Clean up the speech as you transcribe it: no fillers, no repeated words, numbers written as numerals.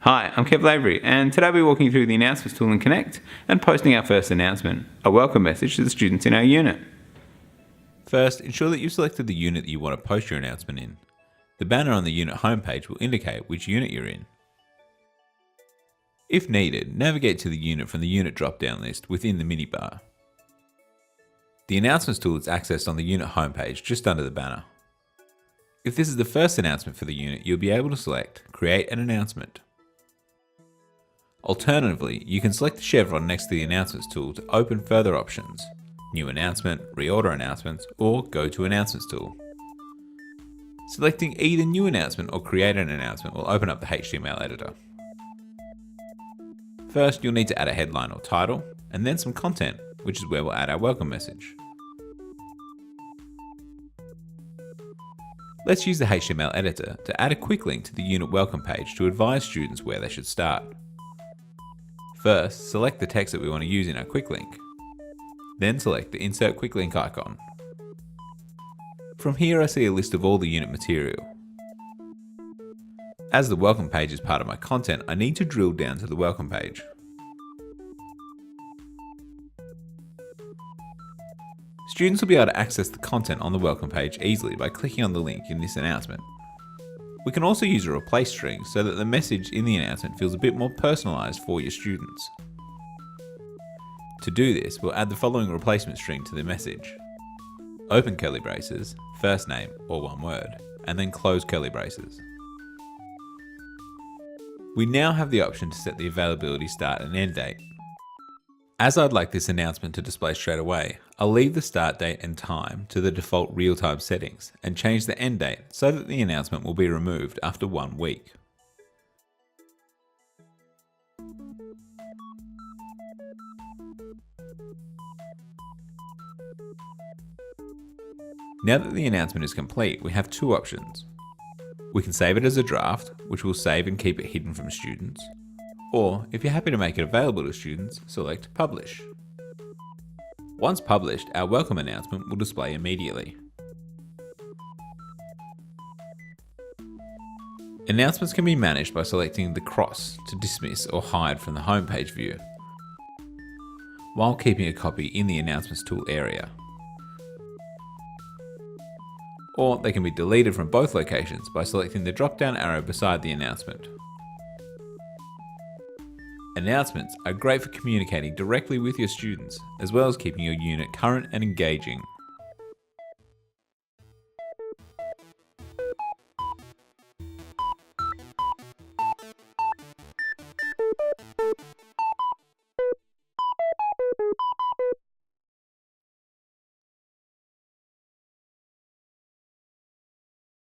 Hi, I'm Kev Lavery, and today we're walking through the announcements tool in Connect and posting our first announcement, a welcome message to the students in our unit. First, ensure that you've selected the unit that you want to post your announcement in. The banner on the unit homepage will indicate which unit you're in. If needed, navigate to the unit from the unit drop-down list within the mini-bar. The announcements tool is accessed on the unit homepage just under the banner. If this is the first announcement for the unit, you'll be able to select Create an Announcement. Alternatively, you can select the chevron next to the Announcements tool to open further options, New Announcement, Reorder Announcements, or Go to Announcements tool. Selecting either New Announcement or Create an Announcement will open up the HTML editor. First, you'll need to add a headline or title, and then some content, which is where we'll add our welcome message. Let's use the HTML editor to add a quick link to the unit welcome page to advise students where they should start. First, select the text that we want to use in our quick link. Then select the Insert Quick Link icon. From here I see a list of all the unit material. As the welcome page is part of my content, I need to drill down to the welcome page. Students will be able to access the content on the welcome page easily by clicking on the link in this announcement. We can also use a replace string so that the message in the announcement feels a bit more personalised for your students. To do this, we'll add the following replacement string to the message. Open curly braces, first name or one word, and then close curly braces. We now have the option to set the availability start and end date. As I'd like this announcement to display straight away, I'll leave the start date and time to the default real-time settings and change the end date so that the announcement will be removed after 1 week. Now that the announcement is complete, we have two options. We can save it as a draft, which will save and keep it hidden from students. Or, if you're happy to make it available to students, select Publish. Once published, our welcome announcement will display immediately. Announcements can be managed by selecting the cross to dismiss or hide from the homepage view, while keeping a copy in the Announcements tool area. Or they can be deleted from both locations by selecting the drop-down arrow beside the announcement. Announcements are great for communicating directly with your students, as well as keeping your unit current and engaging.